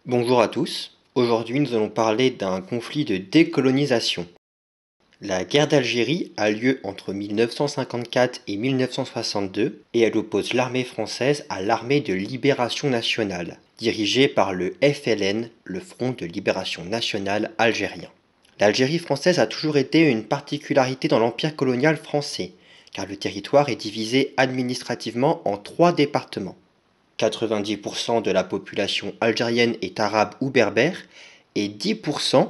Bonjour à tous, aujourd'hui nous allons parler d'un conflit de décolonisation. La guerre d'Algérie a lieu entre 1954 et 1962 et elle oppose l'armée française à l'armée de libération nationale, dirigée par le FLN, le Front de libération nationale algérien. L'Algérie française a toujours été une particularité dans l'empire colonial français, car le territoire est divisé administrativement en 3 départements. 90% de la population algérienne est arabe ou berbère et 10%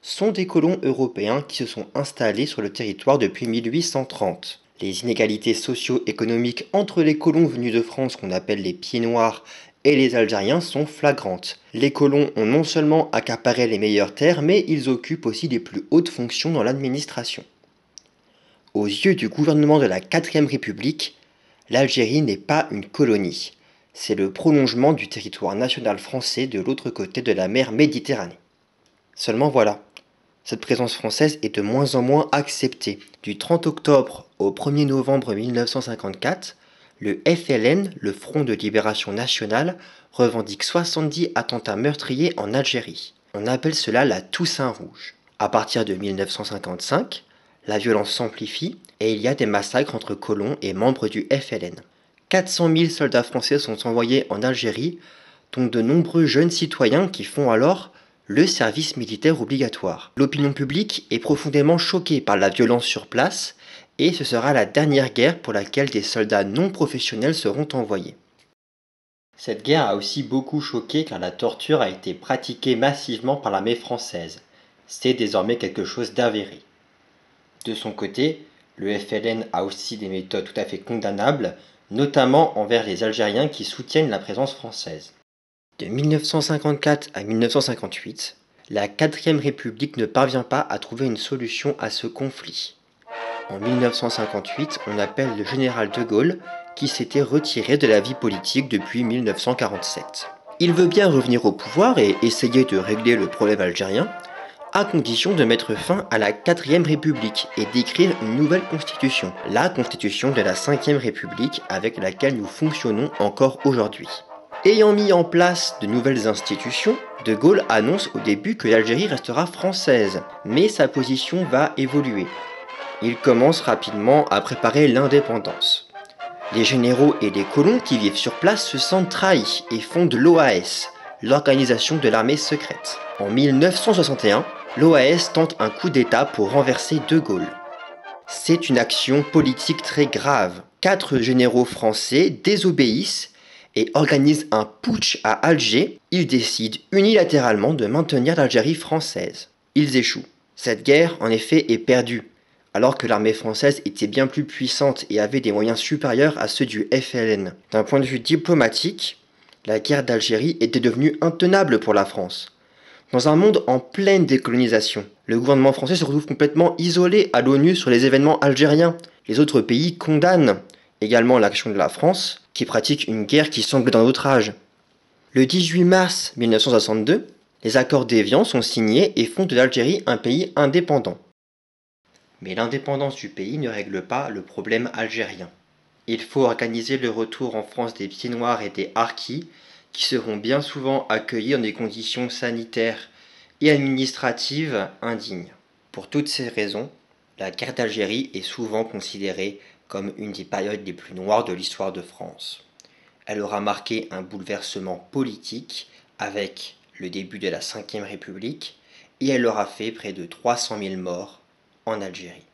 sont des colons européens qui se sont installés sur le territoire depuis 1830. Les inégalités socio-économiques entre les colons venus de France, qu'on appelle les pieds noirs, et les Algériens sont flagrantes. Les colons ont non seulement accaparé les meilleures terres, mais ils occupent aussi les plus hautes fonctions dans l'administration. Aux yeux du gouvernement de la 4ème République, l'Algérie n'est pas une colonie. C'est le prolongement du territoire national français de l'autre côté de la mer Méditerranée. Seulement voilà, cette présence française est de moins en moins acceptée. Du 30 octobre au 1er novembre 1954, le FLN, le Front de libération nationale, revendique 70 attentats meurtriers en Algérie. On appelle cela la Toussaint rouge. À partir de 1955, la violence s'amplifie et il y a des massacres entre colons et membres du FLN. 400 000 soldats français sont envoyés en Algérie, dont de nombreux jeunes citoyens qui font alors le service militaire obligatoire. L'opinion publique est profondément choquée par la violence sur place et ce sera la dernière guerre pour laquelle des soldats non professionnels seront envoyés. Cette guerre a aussi beaucoup choqué car la torture a été pratiquée massivement par l'armée française. C'est désormais quelque chose d'avéré. De son côté, le FLN a aussi des méthodes tout à fait condamnables, notamment envers les Algériens qui soutiennent la présence française. De 1954 à 1958, la 4ème République ne parvient pas à trouver une solution à ce conflit. En 1958, on appelle le général de Gaulle, qui s'était retiré de la vie politique depuis 1947. Il veut bien revenir au pouvoir et essayer de régler le problème algérien, à condition de mettre fin à la 4ème République et d'écrire une nouvelle constitution, la constitution de la 5ème République avec laquelle nous fonctionnons encore aujourd'hui. Ayant mis en place de nouvelles institutions, de Gaulle annonce au début que l'Algérie restera française, mais sa position va évoluer. Il commence rapidement à préparer l'indépendance. Les généraux et les colons qui vivent sur place se sentent trahis et fondent l'OAS, l'organisation de l'armée secrète. En 1961, l'OAS tente un coup d'État pour renverser De Gaulle. C'est une action politique très grave. 4 généraux français désobéissent et organisent un putsch à Alger. Ils décident unilatéralement de maintenir l'Algérie française. Ils échouent. Cette guerre, en effet, est perdue, alors que l'armée française était bien plus puissante et avait des moyens supérieurs à ceux du FLN. D'un point de vue diplomatique, la guerre d'Algérie était devenue intenable pour la France. Dans un monde en pleine décolonisation, le gouvernement français se retrouve complètement isolé à l'ONU sur les événements algériens. Les autres pays condamnent également l'action de la France, qui pratique une guerre qui semble d'un autre âge. Le 18 mars 1962, les accords d'Évian sont signés et font de l'Algérie un pays indépendant. Mais l'indépendance du pays ne règle pas le problème algérien. Il faut organiser le retour en France des pieds noirs et des harkis, qui seront bien souvent accueillis dans des conditions sanitaires et administratives indignes. Pour toutes ces raisons, la guerre d'Algérie est souvent considérée comme une des périodes les plus noires de l'histoire de France. Elle aura marqué un bouleversement politique avec le début de la 5ème République et elle aura fait près de 300 000 morts en Algérie.